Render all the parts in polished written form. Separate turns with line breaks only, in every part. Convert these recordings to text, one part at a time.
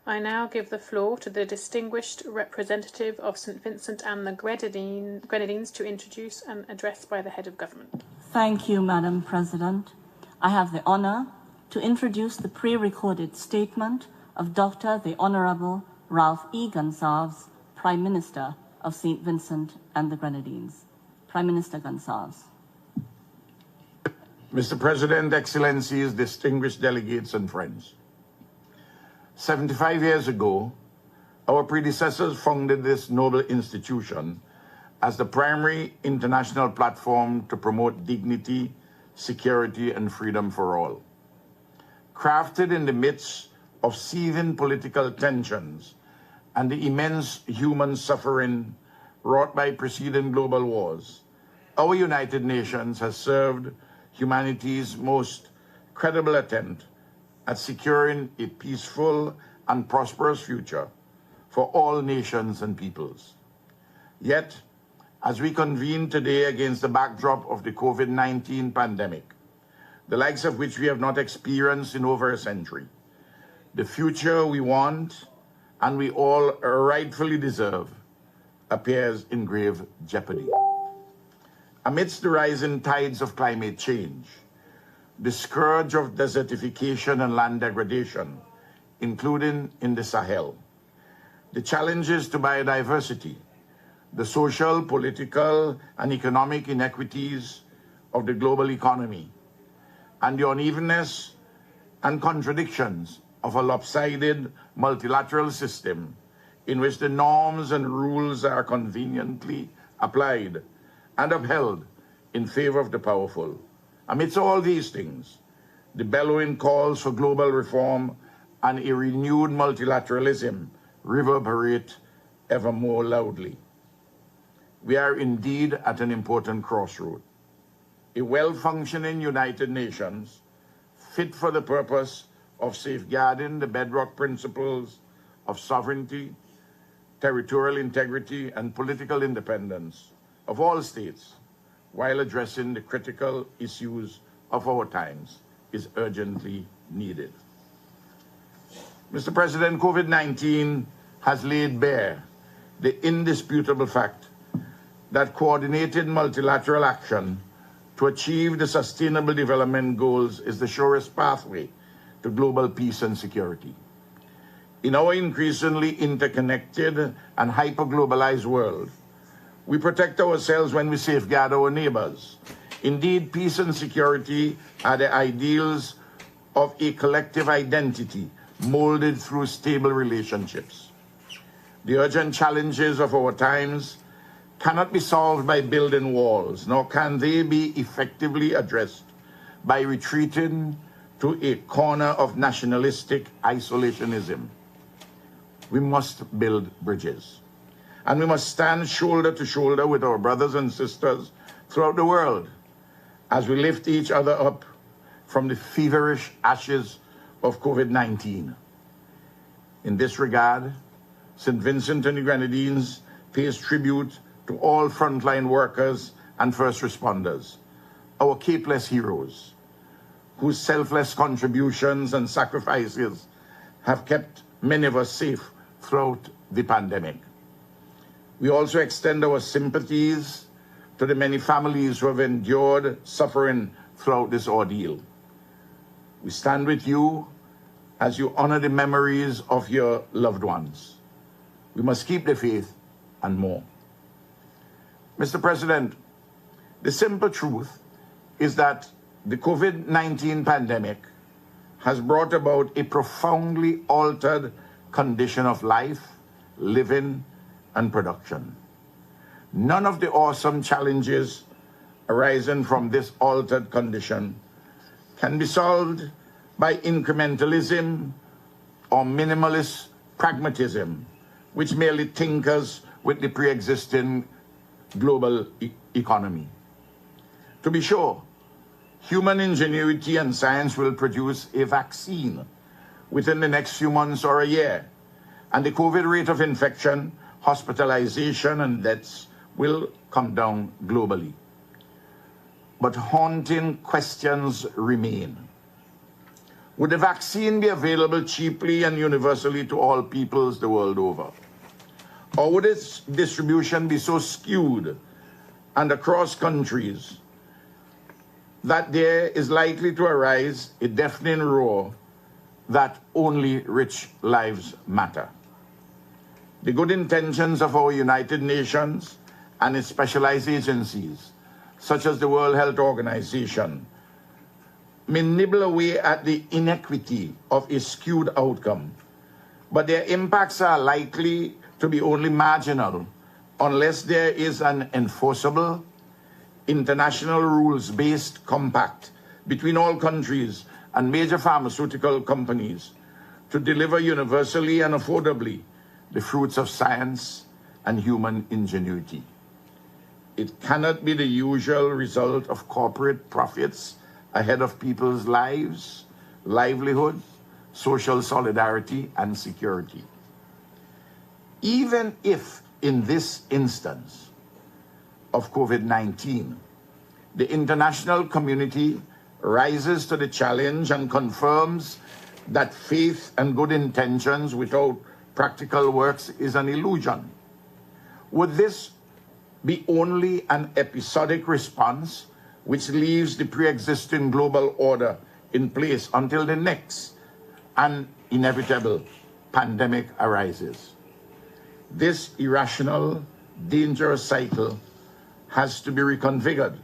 I now give the floor to the distinguished representative of St Vincent and the Grenadines to introduce an address by the head of government.
Thank you, Madam President. I have the honour to introduce the pre-recorded statement of Dr. the Honourable Ralph E. Gonsalves, Prime Minister of St Vincent and the Grenadines. Prime Minister Gonsalves.
Mr. President, Excellencies, distinguished delegates and friends. 75 years ago, our predecessors founded this noble institution as the primary international platform to promote dignity, security, and freedom for all. Crafted in the midst of seething political tensions and the immense human suffering wrought by preceding global wars, our United Nations has served humanity's most credible attempt at securing a peaceful and prosperous future for all nations and peoples. Yet, as we convene today against the backdrop of the COVID-19 pandemic, the likes of which we have not experienced in over a century, the future we want and we all rightfully deserve appears in grave jeopardy. Amidst the rising tides of climate change, the scourge of desertification and land degradation, including in the Sahel, the challenges to biodiversity, the social, political, and economic inequities of the global economy, and the unevenness and contradictions of a lopsided multilateral system in which the norms and rules are conveniently applied and upheld in favor of the powerful. Amidst all these things, the bellowing calls for global reform and a renewed multilateralism reverberate ever more loudly. We are indeed at an important crossroad. A well-functioning United Nations, fit for the purpose of safeguarding the bedrock principles of sovereignty, territorial integrity, and political independence of all states, while addressing the critical issues of our times, is urgently needed. Mr. President, COVID-19 has laid bare the indisputable fact that coordinated multilateral action to achieve the Sustainable Development Goals is the surest pathway to global peace and security. In our increasingly interconnected and hyper-globalized world, we protect ourselves when we safeguard our neighbors. Indeed, peace and security are the ideals of a collective identity molded through stable relationships. The urgent challenges of our times cannot be solved by building walls, nor can they be effectively addressed by retreating to a corner of nationalistic isolationism. We must build bridges. And we must stand shoulder to shoulder with our brothers and sisters throughout the world as we lift each other up from the feverish ashes of COVID-19. In this regard, St. Vincent and the Grenadines pays tribute to all frontline workers and first responders, our capeless heroes, whose selfless contributions and sacrifices have kept many of us safe throughout the pandemic. We also extend our sympathies to the many families who have endured suffering throughout this ordeal. We stand with you as you honor the memories of your loved ones. We must keep the faith and more. Mr. President, the simple truth is that the COVID-19 pandemic has brought about a profoundly altered condition of life, living, and production. None of the awesome challenges arising from this altered condition can be solved by incrementalism or minimalist pragmatism, which merely tinkers with the pre-existing global economy. To be sure, human ingenuity and science will produce a vaccine within the next few months or a year, and the COVID rate of infection, hospitalization, and deaths will come down globally. But haunting questions remain. Would the vaccine be available cheaply and universally to all peoples the world over? Or would its distribution be so skewed and across countries that there is likely to arise a deafening roar that only rich lives matter? The good intentions of our United Nations and its specialized agencies, such as the World Health Organization, may nibble away at the inequity of a skewed outcome, but their impacts are likely to be only marginal unless there is an enforceable, international rules-based compact between all countries and major pharmaceutical companies to deliver universally and affordably the fruits of science and human ingenuity. It cannot be the usual result of corporate profits ahead of people's lives, livelihoods, social solidarity, and security. Even if, in this instance of COVID-19, the international community rises to the challenge and confirms that faith and good intentions without practical works is an illusion, would this be only an episodic response which leaves the pre-existing global order in place until the next and inevitable pandemic arises? This irrational, dangerous cycle has to be reconfigured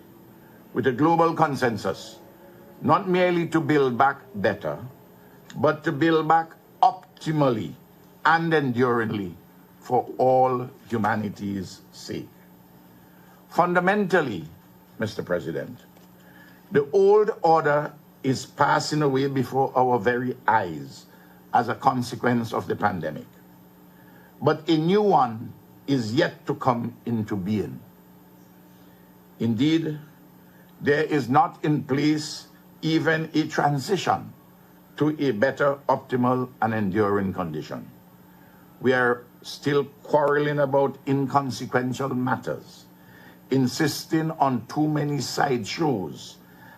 with a global consensus, not merely to build back better, but to build back optimally and enduringly for all humanity's sake. Fundamentally, Mr. President, the old order is passing away before our very eyes as a consequence of the pandemic. But a new one is yet to come into being. Indeed, there is not in place even a transition to a better, optimal, and enduring condition. We are still quarreling about inconsequential matters, insisting on too many sideshows,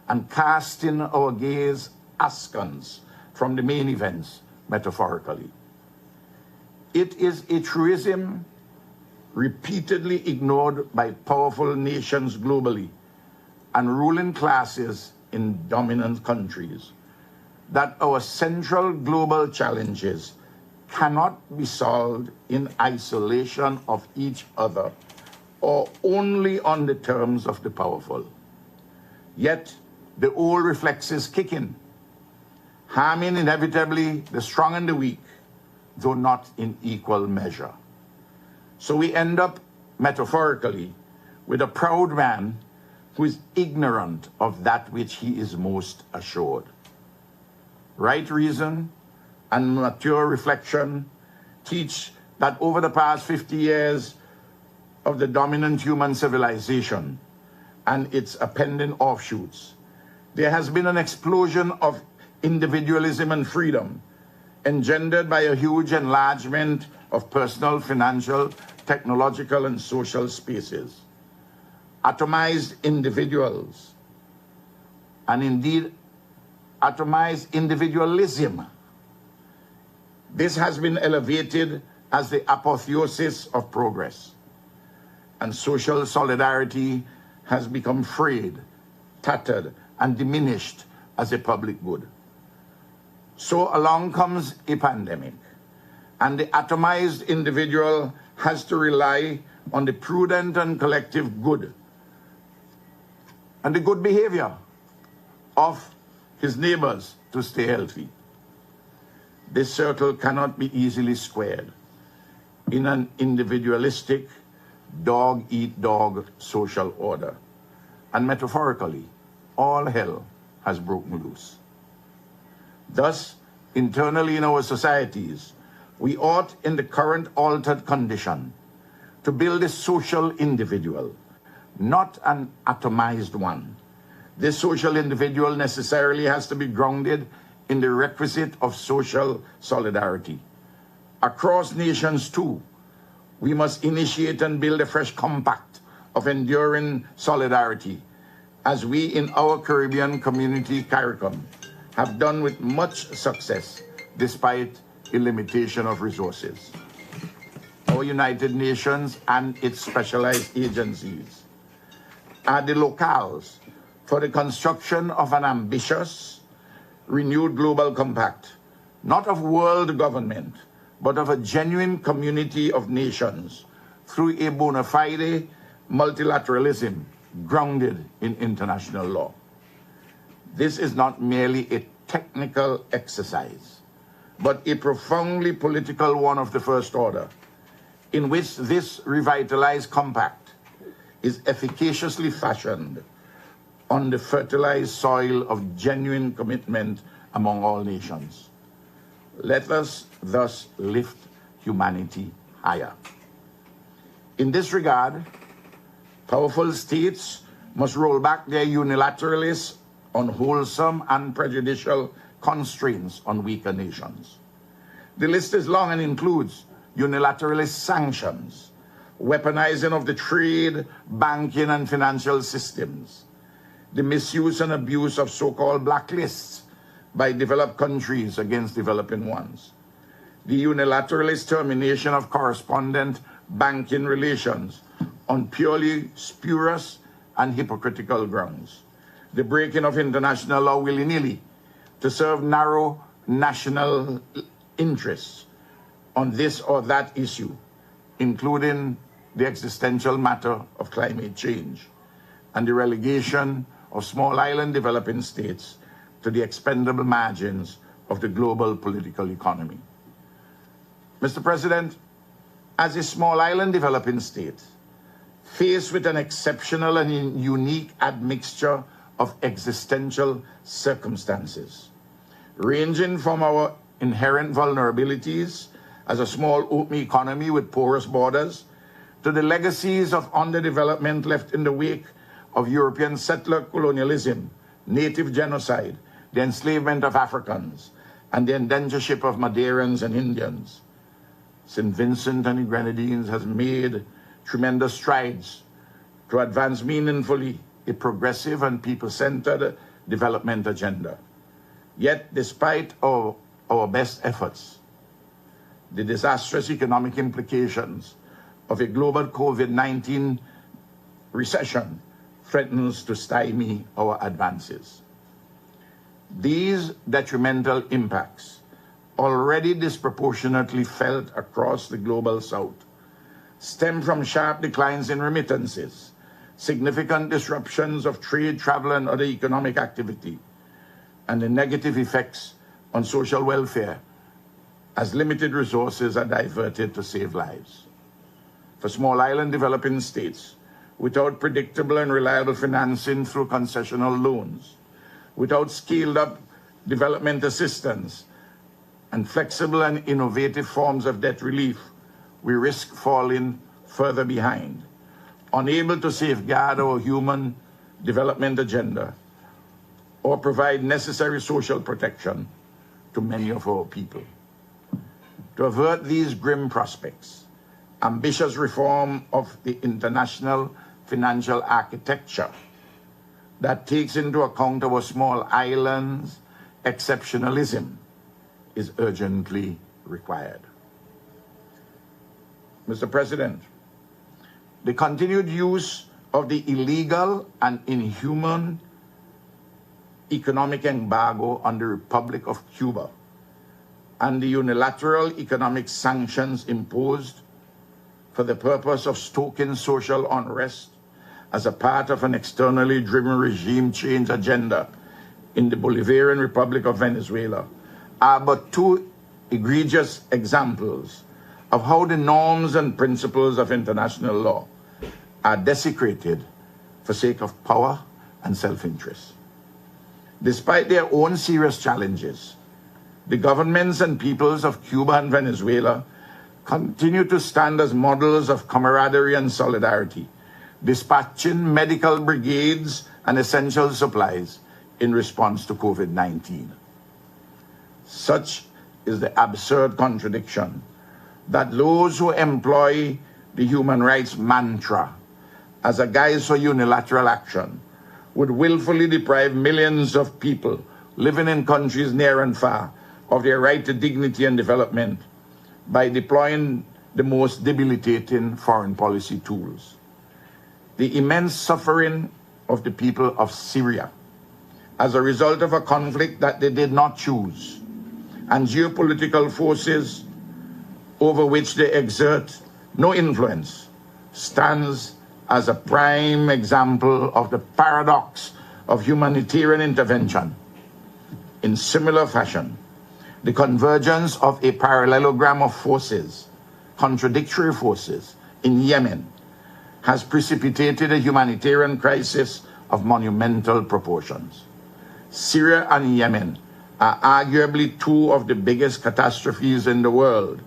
and casting our gaze askance from the main events, metaphorically. It is a truism repeatedly ignored by powerful nations globally and ruling classes in dominant countries that our central global challenges cannot be solved in isolation of each other or only on the terms of the powerful. Yet the old reflexes kick in, harming inevitably the strong and the weak, though not in equal measure. So we end up, metaphorically, with a proud man who is ignorant of that which he is most assured. Right reason and mature reflection teach that over the past 50 years of the dominant human civilization and its appending offshoots, there has been an explosion of individualism and freedom engendered by a huge enlargement of personal, financial, technological, and social spaces. Atomized individuals, and indeed atomized individualism. This has been elevated as the apotheosis of progress, and social solidarity has become frayed, tattered, and diminished as a public good. So along comes a pandemic, and the atomized individual has to rely on the prudent and collective good and the good behavior of his neighbors to stay healthy. This circle cannot be easily squared in an individualistic, dog-eat-dog social order. And metaphorically, all hell has broken loose. Thus, internally in our societies, we ought, in the current altered condition, to build a social individual, not an atomized one. This social individual necessarily has to be grounded in the requisite of social solidarity. Across nations too, we must initiate and build a fresh compact of enduring solidarity, as we in our Caribbean community, CARICOM, have done with much success despite a limitation of resources. Our United Nations and its specialized agencies are the locales for the construction of an ambitious, renewed global compact, not of world government, but of a genuine community of nations through a bona fide multilateralism grounded in international law. This is not merely a technical exercise, but a profoundly political one of the first order, in which this revitalized compact is efficaciously fashioned on the fertilized soil of genuine commitment among all nations. Let us thus lift humanity higher. In this regard, powerful states must roll back their unilateralist, unwholesome, and prejudicial constraints on weaker nations. The list is long and includes unilateralist sanctions, weaponizing of the trade, banking, and financial systems, the misuse and abuse of so-called blacklists by developed countries against developing ones, the unilateralist termination of correspondent banking relations on purely spurious and hypocritical grounds, the breaking of international law willy-nilly to serve narrow national interests on this or that issue, including the existential matter of climate change and the relegation of small island developing states to the expendable margins of the global political economy. Mr. President, as a small island developing state, faced with an exceptional and unique admixture of existential circumstances, ranging from our inherent vulnerabilities as a small open economy with porous borders, to the legacies of underdevelopment left in the wake of European settler colonialism, native genocide, the enslavement of Africans, and the indentureship of Madeirans and Indians. St. Vincent and the Grenadines has made tremendous strides to advance meaningfully a progressive and people-centered development agenda. Yet, despite our best efforts, the disastrous economic implications of a global COVID-19 recession threatens to stymie our advances. These detrimental impacts, already disproportionately felt across the global south, stem from sharp declines in remittances, significant disruptions of trade, travel, and other economic activity, and the negative effects on social welfare as limited resources are diverted to save lives. For small island developing states, without predictable and reliable financing through concessional loans, without scaled-up development assistance, and flexible and innovative forms of debt relief, we risk falling further behind, unable to safeguard our human development agenda or provide necessary social protection to many of our people. To avert these grim prospects, ambitious reform of the international financial architecture that takes into account our small islands' exceptionalism is urgently required. Mr. President, the continued use of the illegal and inhuman economic embargo on the Republic of Cuba and the unilateral economic sanctions imposed for the purpose of stoking social unrest as a part of an externally driven regime change agenda in the Bolivarian Republic of Venezuela are but two egregious examples of how the norms and principles of international law are desecrated for sake of power and self-interest. Despite their own serious challenges, the governments and peoples of Cuba and Venezuela continue to stand as models of camaraderie and solidarity, dispatching medical brigades and essential supplies in response to COVID-19. Such is the absurd contradiction that those who employ the human rights mantra as a guise for unilateral action would willfully deprive millions of people living in countries near and far of their right to dignity and development by deploying the most debilitating foreign policy tools. The immense suffering of the people of Syria as a result of a conflict that they did not choose, and geopolitical forces over which they exert no influence, stands as a prime example of the paradox of humanitarian intervention. In similar fashion, the convergence of a parallelogram of forces, contradictory forces, in Yemen has precipitated a humanitarian crisis of monumental proportions. Syria and Yemen are arguably two of the biggest catastrophes in the world,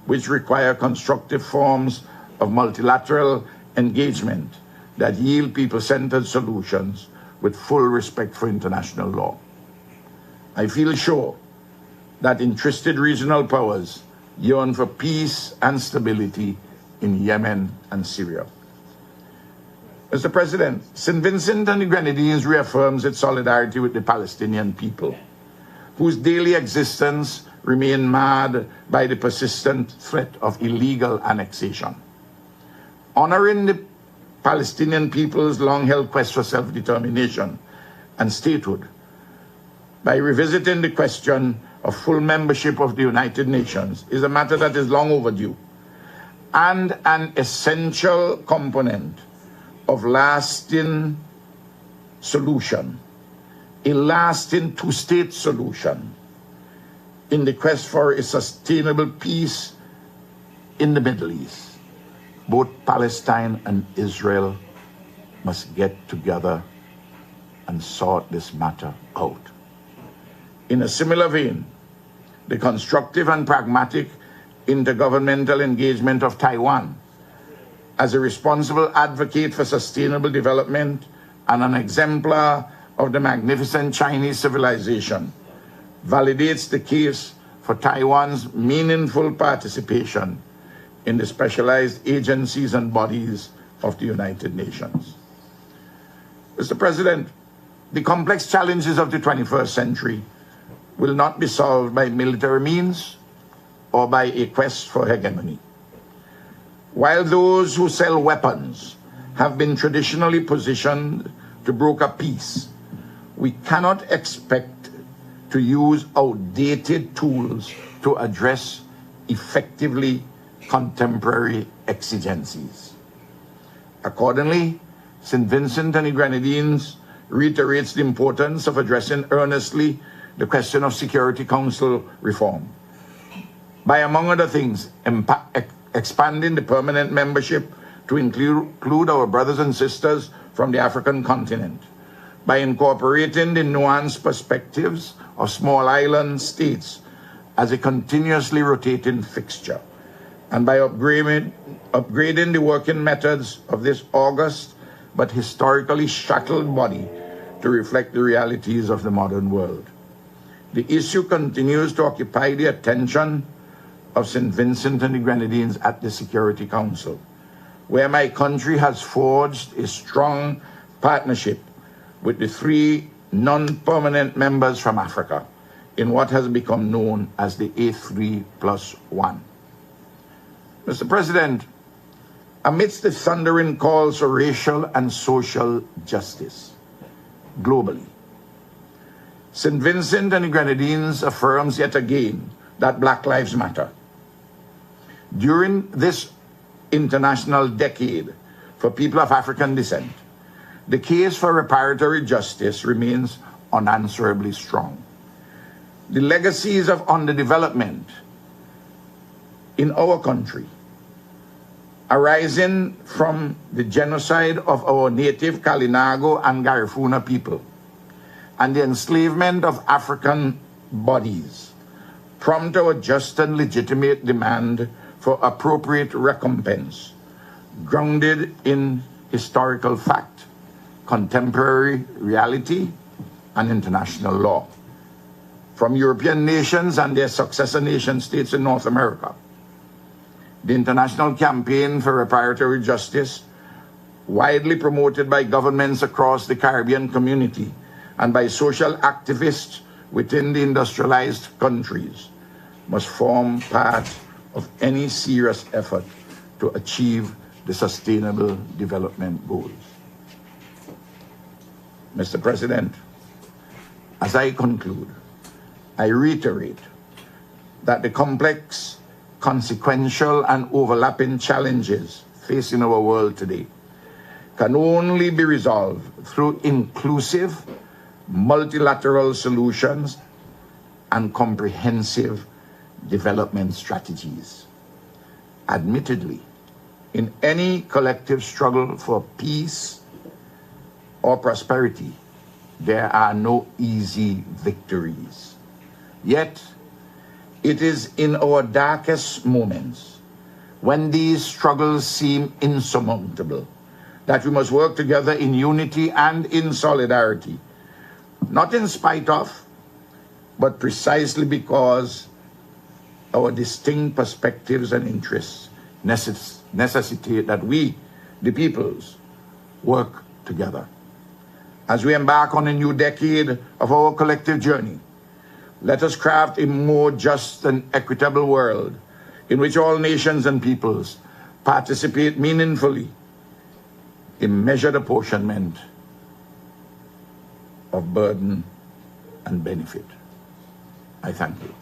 which require constructive forms of multilateral engagement that yield people-centered solutions with full respect for international law. I feel sure that interested regional powers yearn for peace and stability in Yemen and Syria. Mr. President, St. Vincent and the Grenadines reaffirms its solidarity with the Palestinian people, whose daily existence remain marred by the persistent threat of illegal annexation. Honoring the Palestinian people's long-held quest for self-determination and statehood by revisiting the question of full membership of the United Nations is a matter that is long overdue and an essential component of lasting solution, a lasting two-state solution in the quest for a sustainable peace in the Middle East. Both Palestine and Israel must get together and sort this matter out. In a similar vein, the constructive and pragmatic intergovernmental engagement of Taiwan as a responsible advocate for sustainable development and an exemplar of the magnificent Chinese civilization validates the case for Taiwan's meaningful participation in the specialized agencies and bodies of the United Nations. Mr. President, the complex challenges of the 21st century will not be solved by military means or by a quest for hegemony. While those who sell weapons have been traditionally positioned to broker peace, we cannot expect to use outdated tools to address effectively contemporary exigencies. Accordingly, St. Vincent and the Grenadines reiterates the importance of addressing earnestly the question of Security Council reform by, among other things, expanding the permanent membership to include our brothers and sisters from the African continent, by incorporating the nuanced perspectives of small island states as a continuously rotating fixture, and by upgrading the working methods of this august but historically shackled body to reflect the realities of the modern world. The issue continues to occupy the attention of St. Vincent and the Grenadines at the Security Council, where my country has forged a strong partnership with the three non-permanent members from Africa in what has become known as the A3+1. Mr. President, amidst the thundering calls for racial and social justice globally, St. Vincent and the Grenadines affirms yet again that Black Lives Matter. During this international decade for people of African descent, the case for reparatory justice remains unanswerably strong. The legacies of underdevelopment in our country, arising from the genocide of our native Kalinago and Garifuna people, and the enslavement of African bodies, prompt our just and legitimate demand for appropriate recompense, grounded in historical fact, contemporary reality, and international law. From European nations and their successor nation states in North America, the international campaign for reparatory justice, widely promoted by governments across the Caribbean community and by social activists within the industrialized countries must form part of any serious effort to achieve the Sustainable Development Goals. Mr. President, as I conclude, I reiterate that the complex, consequential, and overlapping challenges facing our world today can only be resolved through inclusive, multilateral solutions and comprehensive development strategies. Admittedly, in any collective struggle for peace or prosperity, there are no easy victories. Yet, it is in our darkest moments, when these struggles seem insurmountable, that we must work together in unity and in solidarity, not in spite of, but precisely because our distinct perspectives and interests necessitate that we, the peoples, work together. As we embark on a new decade of our collective journey, let us craft a more just and equitable world in which all nations and peoples participate meaningfully in measured apportionment of burden and benefit. I thank you.